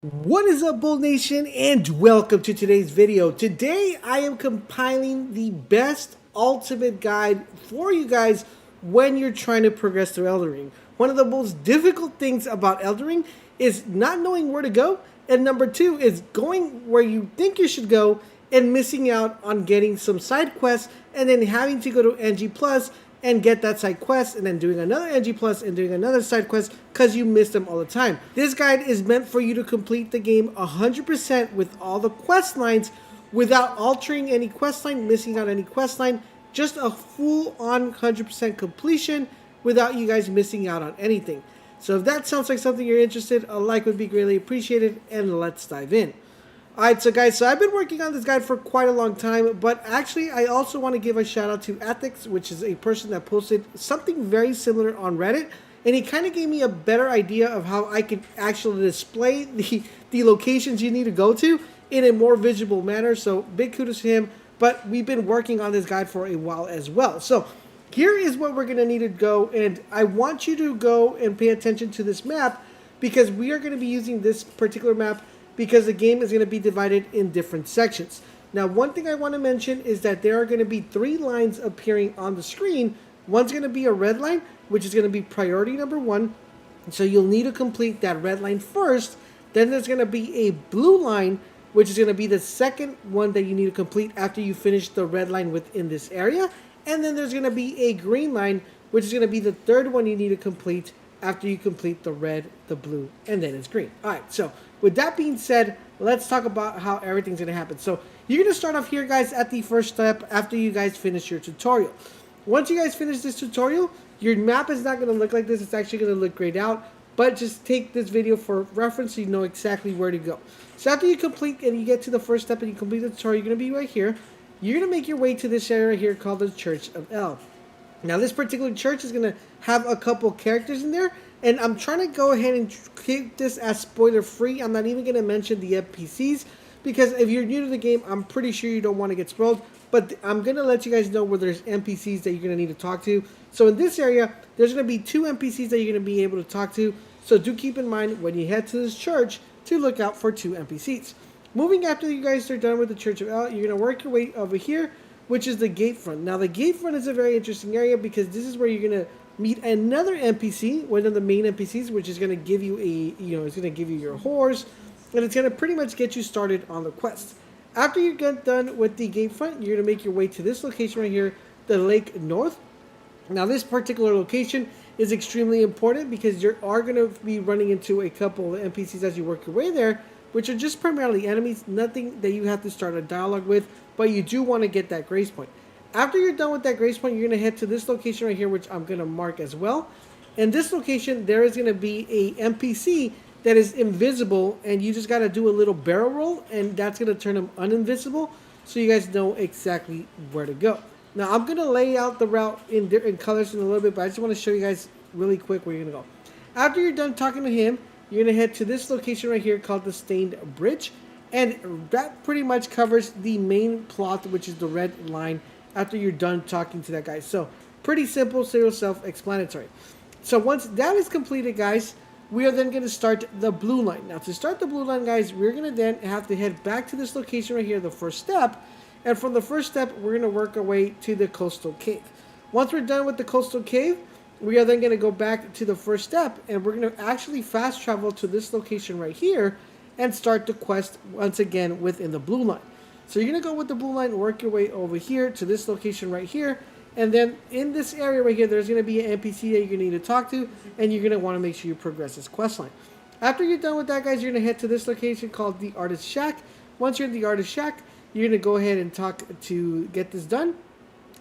What is up, Bull Nation, and welcome to today's video. Today I am compiling the best ultimate guide for you guys when you're trying to progress through Elden Ring. One of the most difficult things about Elden Ring is not knowing where to go, and number two is going where you think you should go and missing out on getting some side quests and then having to go to NG Plus and get that side quest and then doing another NG Plus and doing another side quest because you miss them all the time. This guide is meant for you to complete the game 100% with all the quest lines without altering any quest line, missing out any quest line, just a full on 100% completion without you guys missing out on anything. So if that sounds like something you're interested, a like would be greatly appreciated, and let's dive in. Alright, so guys, I've been working on this guide for quite a long time, but actually I also want to give a shout out to Ethics, which is a person that posted something very similar on Reddit, and he kind of gave me a better idea of how I could actually display the locations you need to go to in a more visible manner, so big kudos to him. But we've been working on this guide for a while as well. So here is what we're going to need to go, and I want you to go and pay attention to this map because we are going to be using this particular map because the game is going to be divided in different sections. Now, one thing I want to mention is that there are going to be 3 lines appearing on the screen. One's going to be a red line, which is going to be priority number 1. So you'll need to complete that red line first. Then there's going to be a blue line, which is going to be the second one that you need to complete after you finish the red line within this area. And then there's going to be a green line, which is going to be the third one you need to complete after you complete the red, the blue, and then it's green. Alright, so with that being said, let's talk about how everything's going to happen. So you're going to start off here, guys, at the first step after you guys finish your tutorial. Once you guys finish this tutorial, your map is not going to look like this. It's actually going to look grayed out, but just take this video for reference so you know exactly where to go. So after you complete and you get to the first step and you complete the tutorial, you're going to be right here. You're going to make your way to this area right here called the Church of El. Now, this particular church is going to have a couple characters in there, and I'm trying to go ahead and keep this as spoiler-free. I'm not even going to mention the NPCs, because if you're new to the game, I'm pretty sure you don't want to get spoiled, but I'm going to let you guys know where there's NPCs that you're going to need to talk to. So in this area, there's going to be 2 NPCs that you're going to be able to talk to, so do keep in mind when you head to this church to look out for 2 NPCs. Moving after you guys are done with the Church of El, you're going to work your way over here, which is the gate front. Now, the gate front is a very interesting area because this is where you're going to meet another NPC, one of the main NPCs, which is going to give you it's going to give you your horse, and it's going to pretty much get you started on the quest. After you get done with the gate front, you're going to make your way to this location right here, the Lake North. Now, this particular location is extremely important because you are going to be running into a couple of NPCs as you work your way there, which are just primarily enemies, nothing that you have to start a dialogue with, but you do want to get that grace point. After you're done with that grace point, you're going to head to this location right here, which I'm going to mark as well. In this location, there is going to be a NPC that is invisible, and you just got to do a little barrel roll, and that's going to turn him uninvisible, so you guys know exactly where to go. Now, I'm going to lay out the route in colors in a little bit, but I just want to show you guys really quick where you're going to go. After you're done talking to him, you're going to head to this location right here called the Stained Bridge, and that pretty much covers the main plot, which is the red line, after you're done talking to that guy. So pretty simple, self-explanatory. So once that is completed, guys, we are then going to start the blue line. Now, to start the blue line, guys, we're going to then have to head back to this location right here, the first step, and from the first step, we're going to work our way to the Coastal Cave. Once we're done with the Coastal Cave, we are then going to go back to the first step, and we're going to actually fast travel to this location right here and start the quest once again within the blue line. So you're going to go with the blue line, work your way over here to this location right here, and then in this area right here, there's going to be an NPC that you're going to need to talk to, and you're going to want to make sure you progress this quest line. After you're done with that, guys, you're going to head to this location called the Artist Shack. Once you're in the Artist Shack, you're going to go ahead and talk to get this done.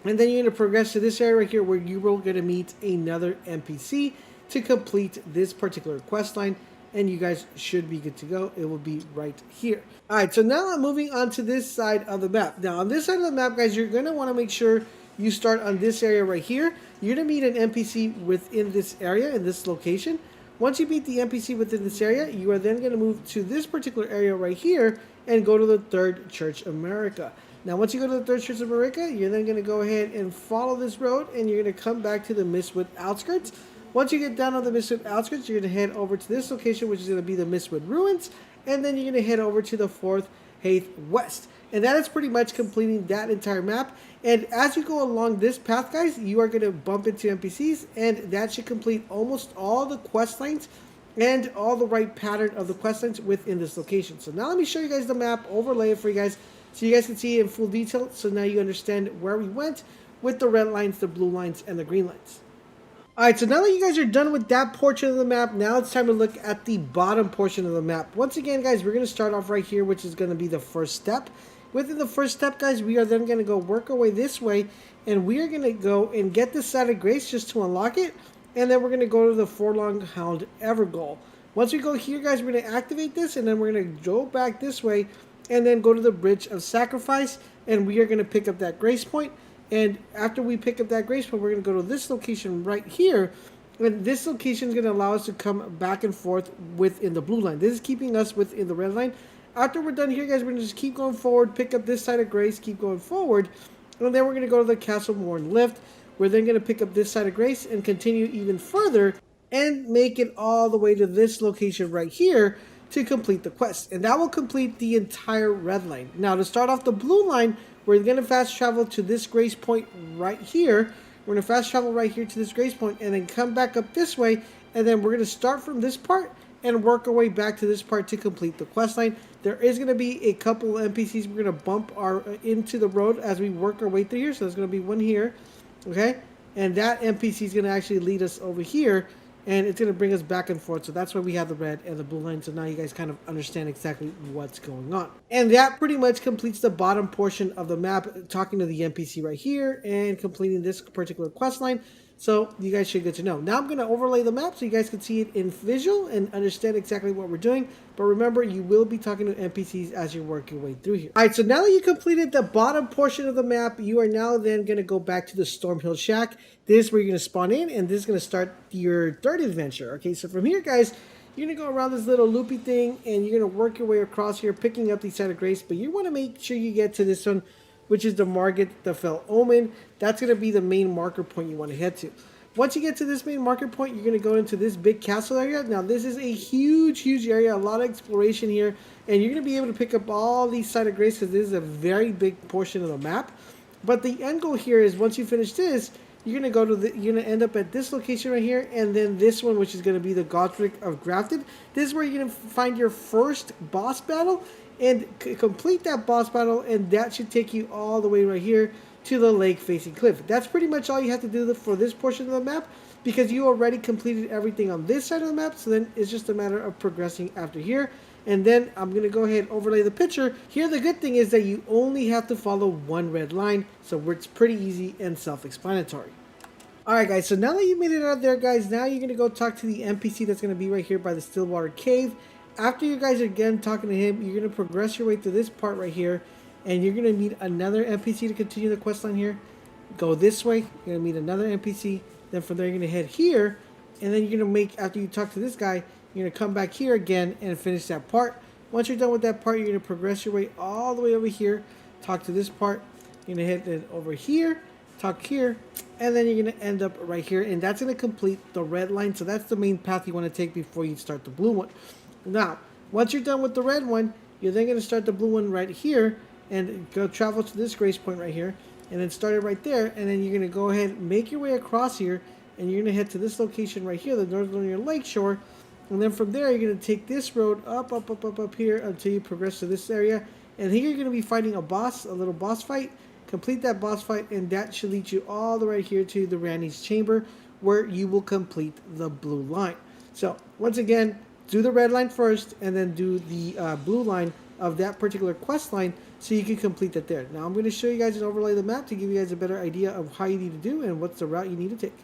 And then you're going to progress to this area right here where you will going to meet another NPC to complete this particular quest line. And you guys should be good to go. It will be right here. Alright, so now I'm moving on to this side of the map. Now, on this side of the map, guys, you're going to want to make sure you start on this area right here. You're going to meet an NPC within this area, in this location. Once you meet the NPC within this area, you are then going to move to this particular area right here and go to the Third Church of America. Now, once you go to the Third Church of America, you're then going to go ahead and follow this road, and you're going to come back to the Mistwood outskirts. Once you get down on the Mistwood outskirts, you're going to head over to this location, which is going to be the Mistwood Ruins, and then you're going to head over to the 4th Haith West. And that is pretty much completing that entire map. And as you go along this path, guys, you are going to bump into NPCs, and that should complete almost all the quest lines and all the right pattern of the quest lines within this location. So now let me show you guys the map, overlay it for you guys, so you guys can see it in full detail. So now you understand where we went with the red lines, the blue lines, and the green lines. Alright, so now that you guys are done with that portion of the map, now it's time to look at the bottom portion of the map. Once again, guys, we're going to start off right here, which is going to be the first step. Within the first step, guys, we are then going to go work our way this way, and we are going to go and get this Side of Grace just to unlock it, and then we're going to go to the Forlong Hound Evergoal. Once we go here, guys, we're going to activate this, and then we're going to go back this way, and then go to the Bridge of Sacrifice, and we are going to pick up that Grace Point. And after we pick up that Grace Point, we're going to go to this location right here. And this location is going to allow us to come back and forth within the blue line. This is keeping us within the red line. After we're done here, guys, we're going to just keep going forward, pick up this Side of Grace, keep going forward. And then we're going to go to the Castle Morn Lift. We're then going to pick up this Side of Grace and continue even further and make it all the way to this location right here to complete the quest. And that will complete the entire red line. Now, to start off the blue line, we're going to fast travel to this Grace Point right here. We're going to fast travel right here to this Grace Point and then come back up this way. And then we're going to start from this part and work our way back to this part to complete the quest line. There is going to be a couple of NPCs we're going to bump into the road as we work our way through here. So there's going to be one here, okay? And that NPC is going to actually lead us over here, and it's going to bring us back and forth. So that's why we have the red and the blue line. So now you guys kind of understand exactly what's going on. And that pretty much completes the bottom portion of the map, talking to the NPC right here and completing this particular quest line. So you guys should get to know. Now I'm going to overlay the map so you guys can see it in visual and understand exactly what we're doing. But remember, you will be talking to NPCs as you work your way through here. Alright, so now that you completed the bottom portion of the map, you are now then going to go back to the Stormhill Shack. This is where you're going to spawn in, and this is going to start your third adventure. Okay, so from here, guys, you're going to go around this little loopy thing, and you're going to work your way across here, picking up the Side of Grace. But you want to make sure you get to this one, which is the Margit the Fell Omen. That's going to be the main marker point you want to head to. Once you get to this main marker point, you're going to go into this big castle area. Now, this is a huge, huge area, a lot of exploration here, and you're going to be able to pick up all these Side of Grace because this is a very big portion of the map. But the end goal here is once you finish this, you're going to go to you're going to end up at this location right here, and then this one, which is going to be the Godric of Grafted. This is where you're going to find your first boss battle and complete that boss battle, and that should take you all the way right here to the lake facing cliff. That's pretty much all you have to do for this portion of the map, because you already completed everything on this side of the map. So then it's just a matter of progressing after here. And then I'm going to go ahead and overlay the picture. Here the good thing is that you only have to follow one red line, so it's pretty easy and self-explanatory. Alright guys, so now that you made it out there, guys, now you're going to go talk to the NPC that's going to be right here by the Stillwater Cave. After you guys are again talking to him, you're going to progress your way to this part right here, and you're going to meet another NPC to continue the quest line here. Go this way, you're going to meet another NPC, then from there you're going to head here, and then you're going to make, after you talk to this guy, you're going to come back here again and finish that part. Once you're done with that part, you're going to progress your way all the way over here, talk to this part, you're going to head then over here, talk here, and then you're going to end up right here, and that's going to complete the red line. So that's the main path you want to take before you start the blue one. Now, once you're done with the red one, you're then going to start the blue one right here, and go travel to this Grace Point right here, and then start it right there, and then you're going to go ahead and make your way across here, and you're going to head to this location right here, the North Linear Lakeshore, and then from there you're going to take this road up here until you progress to this area, and here you're going to be fighting a boss, a little boss fight. Complete that boss fight, and that should lead you all the way here to the Randy's Chamber, where you will complete the blue line. So once again, do the red line first, and then do the blue line of that particular quest line, so you can complete that there. Now I'm going to show you guys an overlay of the map to give you guys a better idea of how you need to do and what's the route you need to take.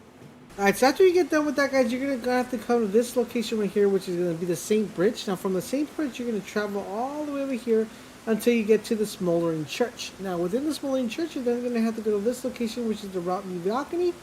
Alright, so after you get done with that, guys, you're going to have to come to this location right here, which is going to be the Saint Bridge. Now from the Saint Bridge, you're going to travel all the way over here until you get to the Smoldering Church. Now within the Smoldering Church, you're then going to have to go to this location, which is the Route of the Alchemy.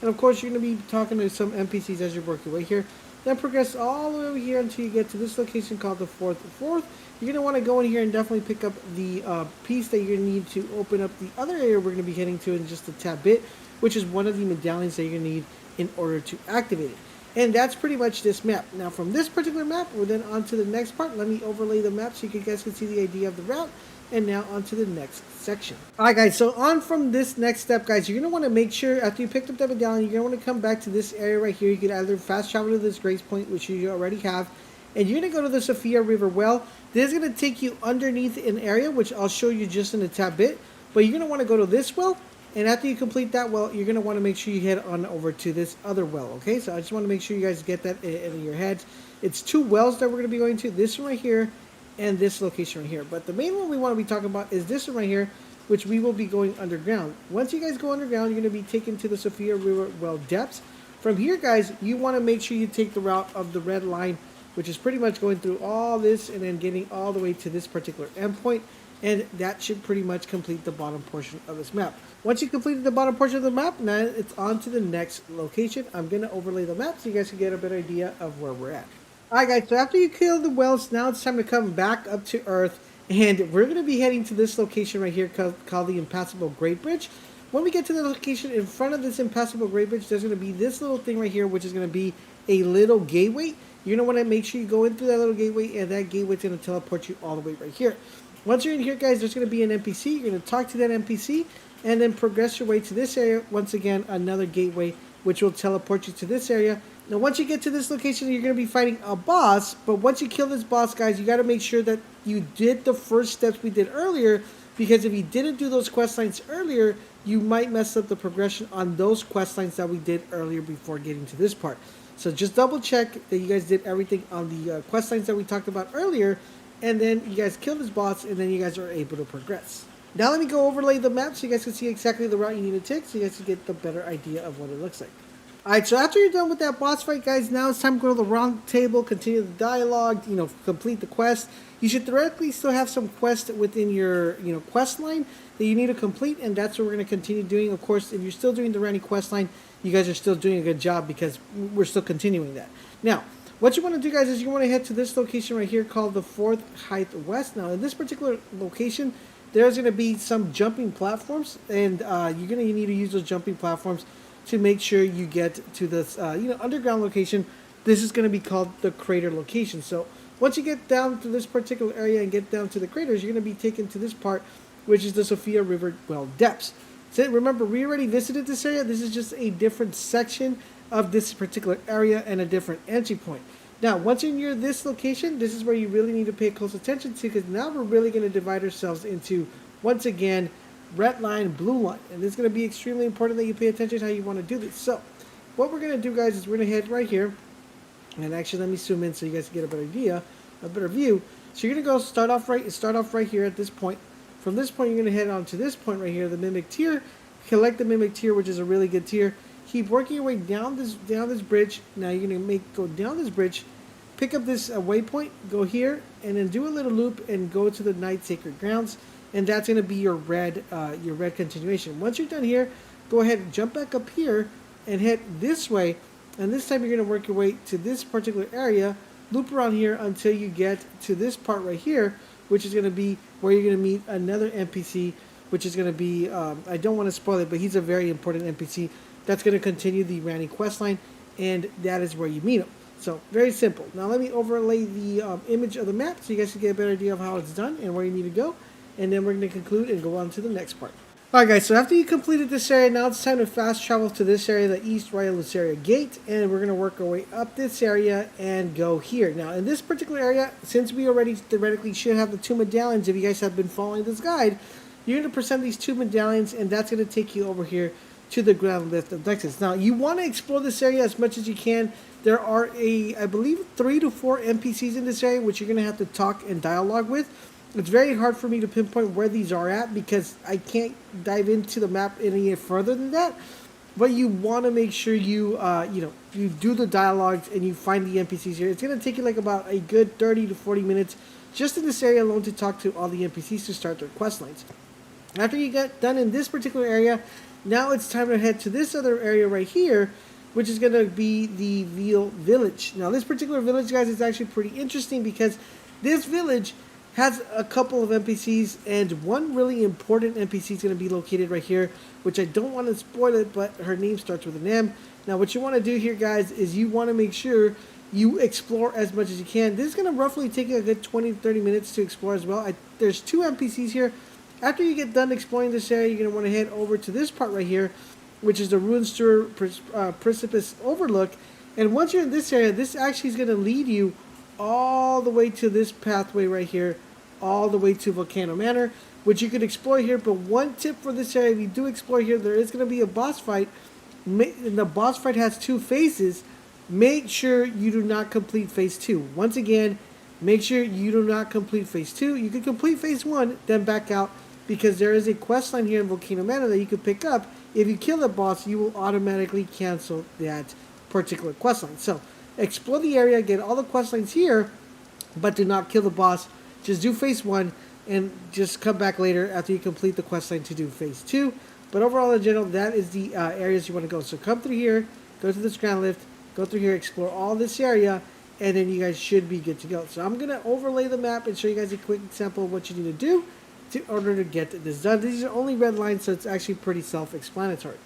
And of course, you're going to be talking to some NPCs as you work your way here. Then progress all the way over here until you get to this location called the Fourth. You're going to want to go in here and definitely pick up the piece that you're going to need to open up the other area we're going to be heading to in just a tad bit, which is one of the medallions that you're going to need in order to activate it. And that's pretty much this map. Now from this particular map, we're then on to the next part. Let me overlay the map so you guys can see the idea of the route. And now on to the next section. Alright guys, so on from this next step, guys, you're going to want to make sure after you picked up that medallion, you're going to want to come back to this area right here. You can either fast travel to this grace point, which you already have, and you're going to go to the Sophia River well. This is going to take you underneath an area, which I'll show you just in a tad bit. But you're going to want to go to this well, and after you complete that well, you're going to want to make sure you head on over to this other well, okay? So I just want to make sure you guys get that in your heads. It's 2 wells that we're going to be going to, this one right here, and this location right here. But the main one we want to be talking about is this one right here, which we will be going underground. Once you guys go underground, you're going to be taken to the Sophia River well depths. From here, guys, you want to make sure you take the route of the red line, which is pretty much going through all this and then getting all the way to this particular endpoint. And that should pretty much complete the bottom portion of this map. Once you completed the bottom portion of the map, now it's on to the next location. I'm going to overlay the map so you guys can get a better idea of where we're at. Alright guys, so after you kill the wells, now it's time to come back up to Earth, and we're going to be heading to this location right here called the Impassable Great Bridge. When we get to the location in front of this Impassable Great Bridge, there's going to be this little thing right here, which is going to be a little gateway. You're going to want to make sure you go in through that little gateway, and that gateway is going to teleport you all the way right here. Once you're in here, guys, there's going to be an NPC. You're going to talk to that NPC, and then progress your way to this area. Once again, another gateway, which will teleport you to this area. Now, once you get to this location, you're going to be fighting a boss. But once you kill this boss, guys, you got to make sure that you did the first steps we did earlier. Because if you didn't do those quest lines earlier, you might mess up the progression on those quest lines that we did earlier before getting to this part. So just double check that you guys did everything on the quest lines that we talked about earlier. And then you guys kill this boss, and then you guys are able to progress. Now let me go overlay the map so you guys can see exactly the route you need to take, so you guys can get the better idea of what it looks like. Alright, so after you're done with that boss fight, guys, now it's time to go to the round table, continue the dialogue, complete the quest. You should theoretically still have some quest within your, quest line that you need to complete, and that's what we're going to continue doing. Of course, if you're still doing the Ranny quest line, you guys are still doing a good job because we're still continuing that. Now, what you want to do, guys, is you want to head to this location right here called the 4th Height West. Now, in this particular location, there's going to be some jumping platforms, and you're going to need to use those jumping platforms to make sure you get to this, underground location. This is going to be called the crater location. So once you get down to this particular area and get down to the craters, you're going to be taken to this part, which is the Sophia River well depths. So remember, we already visited this area. This is just a different section of this particular area and a different entry point. Now, once you're near this location, this is where you really need to pay close attention to, because now we're really going to divide ourselves into, once again, red line, blue line. And it's going to be extremely important that you pay attention to how you want to do this. So, what we're going to do, guys, is we're going to head right here. And actually, let me zoom in so you guys can get a better idea, a better view. So you're going to go start off right here at this point. From this point, you're going to head on to this point right here, the Mimic Tier. Collect the Mimic Tier, which is a really good tier. Keep working your way down this bridge. Now you're going to go down this bridge, pick up this waypoint, go here, and then do a little loop and go to the Night Sacred Grounds. And that's going to be your red continuation. Once you're done here, go ahead and jump back up here and head this way. And this time you're going to work your way to this particular area, loop around here until you get to this part right here, which is going to be where you're going to meet another NPC, which is going to be, I don't want to spoil it, but he's a very important NPC that's going to continue the Ranny questline, and that is where you meet him. So, very simple. Now let me overlay the image of the map so you guys can get a better idea of how it's done and where you need to go. And then we're going to conclude and go on to the next part. Alright guys, so after you completed this area, now it's time to fast travel to this area, the East Royal Luceria Gate, and we're going to work our way up this area and go here. Now in this particular area, since we already theoretically should have the 2 medallions, if you guys have been following this guide, you're going to present these 2 medallions, and that's going to take you over here to the ground lift of Nexus. Now you want to explore this area as much as you can. There are I believe 3 to 4 NPCs in this area, which you're going to have to talk and dialogue with. It's very hard for me to pinpoint where these are at because I can't dive into the map any further than that. But you want to make sure you you do the dialogues and you find the NPCs here. It's going to take you like about a good 30 to 40 minutes just in this area alone to talk to all the NPCs to start their quest lines. After you get done in this particular area, now it's time to head to this other area right here, which is going to be the Veal Village. Now this particular village, guys, is actually pretty interesting because this village has a couple of NPCs, and one really important NPC is going to be located right here, which I don't want to spoil it, but her name starts with an M. Now, what you want to do here, guys, is you want to make sure you explore as much as you can. This is going to roughly take you a good 20 to 30 minutes to explore as well. There's 2 NPCs here. After you get done exploring this area, you're going to want to head over to this part right here, which is the Ruin Sewer Precipice Overlook. And once you're in this area, this actually is going to lead you all the way to this pathway right here, all the way to Volcano Manor, which you can explore here. But one tip for this area, if you do explore here, there is going to be a boss fight. And the boss fight has 2 phases. Make sure you do not complete phase 2. Once again, make sure you do not complete phase 2. You can complete phase 1, then back out, because there is a quest line here in Volcano Manor that you can pick up. If you kill the boss, you will automatically cancel that particular quest line. So, explore the area, get all the quest lines here, but do not kill the boss. Just do phase 1, and just come back later after you complete the quest line to do phase 2. But overall, in general, that is the areas you want to go. So, come through here, go to this ground lift, go through here, explore all this area, and then you guys should be good to go. So, I'm going to overlay the map and show you guys a quick example of what you need to do in order to get this done. These are only red lines, so it's actually pretty self-explanatory.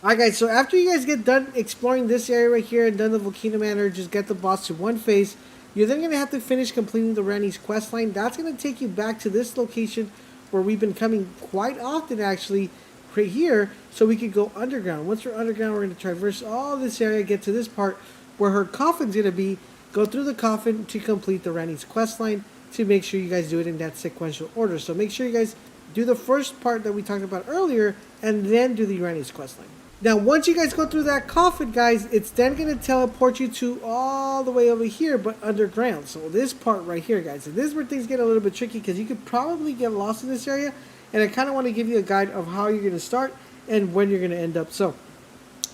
Alright guys, so after you guys get done exploring this area right here and done the Volcano Manor, just get the boss to 1 phase, you're then going to have to finish completing the Ranni's quest line. That's going to take you back to this location where we've been coming quite often actually, right here, so we could go underground. Once we're underground, we're going to traverse all this area, get to this part where her coffin's going to be, go through the coffin to complete the Ranni's quest line, to make sure you guys do it in that sequential order. So make sure you guys do the first part that we talked about earlier, and then do the Ranni's quest line. Now, once you guys go through that coffin, guys, it's then going to teleport you to all the way over here, but underground. So this part right here, guys, and this is where things get a little bit tricky, because you could probably get lost in this area, and I kind of want to give you a guide of how you're going to start and when you're going to end up. So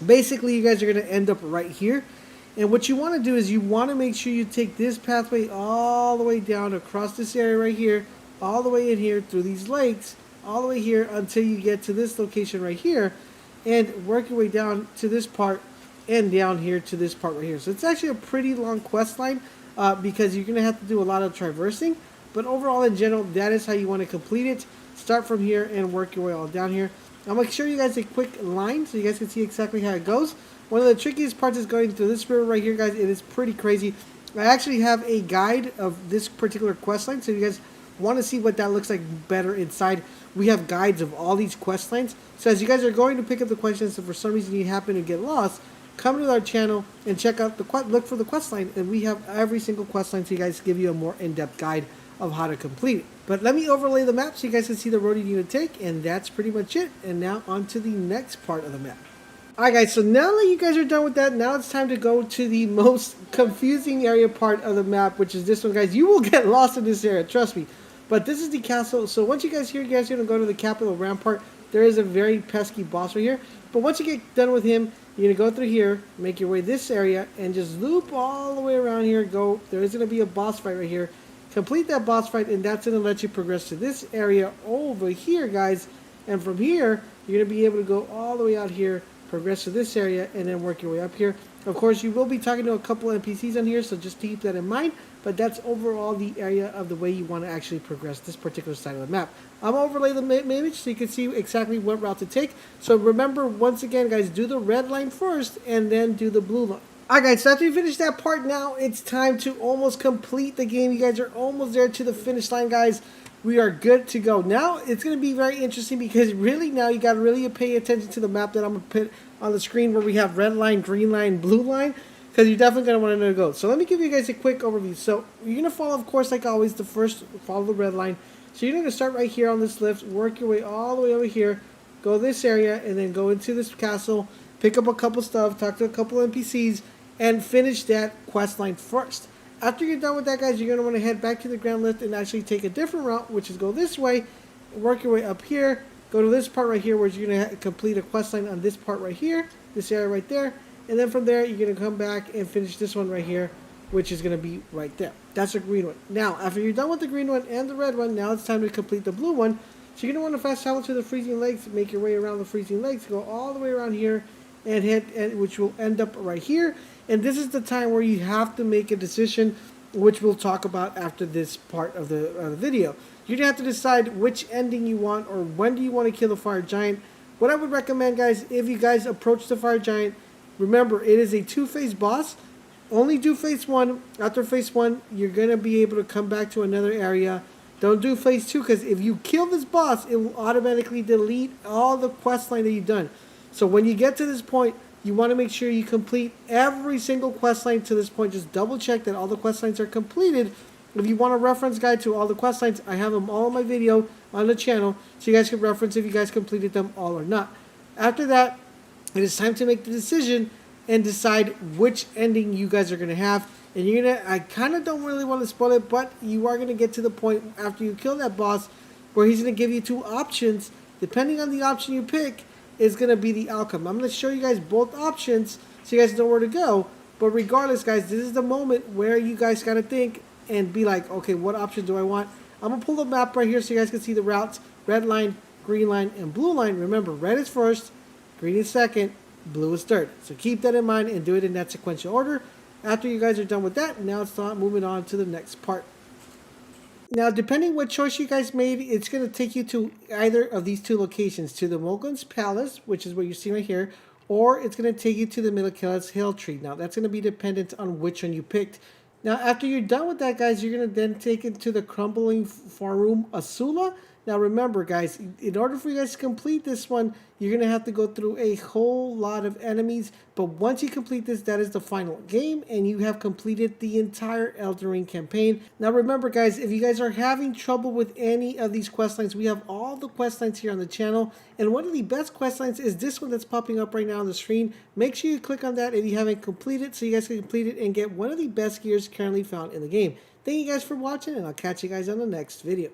basically, you guys are going to end up right here. And what you want to do is you want to make sure you take this pathway all the way down across this area right here, all the way in here through these lakes, all the way here until you get to this location right here, and work your way down to this part and down here to this part right here. So it's actually a pretty long quest line because you're going to have to do a lot of traversing. But overall, in general, that is how you want to complete it. Start from here and work your way all down here. I'm going to show you guys a quick line so you guys can see exactly how it goes. One of the trickiest parts is going through this river right here, guys. It is pretty crazy. I actually have a guide of this particular quest line, so if you guys want to see what that looks like better inside, we have guides of all these quest lines. So as you guys are going to pick up the questions, if for some reason you happen to get lost, come to our channel and check out look for the quest line, and we have every single quest line so you guys give you a more in-depth guide of how to complete it. But let me overlay the map so you guys can see the road you need to take, and that's pretty much it. And now on to the next part of the map. Alright guys, so now that you guys are done with that, now it's time to go to the most confusing area part of the map, which is this one, guys. You will get lost in this area, trust me. But this is the castle, so once you guys here, you guys are going to go to the capital rampart. There is a very pesky boss right here. But once you get done with him, you're going to go through here, make your way this area, and just loop all the way around here. Go. There is going to be a boss fight right here. Complete that boss fight, and that's going to let you progress to this area over here, guys. And from here, you're going to be able to go all the way out here, progress to this area, and then work your way up here. Of course, you will be talking to a couple NPCs on here, so just keep that in mind. But that's overall the area of the way you want to actually progress this particular side of the map. I'm going to overlay the image so you can see exactly what route to take. So remember, once again, guys, do the red line first, and then do the blue line. Alright guys, so after you finish that part, now it's time to almost complete the game. You guys are almost there to the finish line, guys. We are good to go. Now, it's going to be very interesting because really now you got to really pay attention to the map that I'm going to put on the screen where we have red line, green line, blue line, because you're definitely going to want to know to go. So let me give you guys a quick overview. So you're going to follow, of course, like always, follow the red line. So you're going to start right here on this lift, work your way all the way over here, go this area, and then go into this castle, pick up a couple stuff, talk to a couple NPCs, and finish that quest line first. After you're done with that, guys, you're going to want to head back to the ground lift and actually take a different route, which is go this way, work your way up here, go to this part right here where you're going to complete a quest line on this part right here, this area right there, and then from there, you're going to come back and finish this one right here, which is going to be right there. That's the green one. Now, after you're done with the green one and the red one, now it's time to complete the blue one. So you're going to want to fast travel to the freezing lakes, make your way around the freezing lakes, go all the way around here, and which will end up right here. And this is the time where you have to make a decision which we'll talk about after this part of the video. You're gonna have to decide which ending you want, or when do you want to kill the fire giant. What I would recommend, guys, if you guys approach the fire giant, remember it is a two-phase boss. Only do phase one. After phase one, you're gonna be able to come back to another area. Don't do phase two, because if you kill this boss, it will automatically delete all the quest line that you've done. So when you get to this point, you want to make sure you complete every single quest line to this point. Just double check that all the quest lines are completed. If you want a reference guide to all the quest lines, I have them all in my video on the channel, so you guys can reference if you guys completed them all or not. After that, it is time to make the decision and decide which ending you guys are going to have. And you're gonna, I kind of don't really want to spoil it, but you are going to get to the point after you kill that boss where he's going to give you two options. Depending on the option you pick is going to be the outcome. I'm going to show you guys both options so you guys know where to go. But regardless, guys, this is the moment where you guys got to think and be like, okay, what option do I want? I'm going to pull the map right here so you guys can see the routes. Red line, green line, and blue line. Remember, red is first, green is second, blue is third. So keep that in mind and do it in that sequential order. After you guys are done with that, now it's time moving on to the next part. Now, depending what choice you guys made, it's going to take you to either of these two locations, to the Mogun's Palace, which is what you're seeing right here, or it's going to take you to the Milikila's Hill Tree. Now, that's going to be dependent on which one you picked. Now, after you're done with that, guys, you're going to then take it to the Crumbling Farum Asula. Now, remember, guys, in order for you guys to complete this one, you're going to have to go through a whole lot of enemies. But once you complete this, that is the final game, and you have completed the entire Elden Ring campaign. Now, remember, guys, if you guys are having trouble with any of these quest lines, we have all the quest lines here on the channel. And one of the best quest lines is this one that's popping up right now on the screen. Make sure you click on that if you haven't completed, so you guys can complete it and get one of the best gears currently found in the game. Thank you guys for watching, and I'll catch you guys on the next video.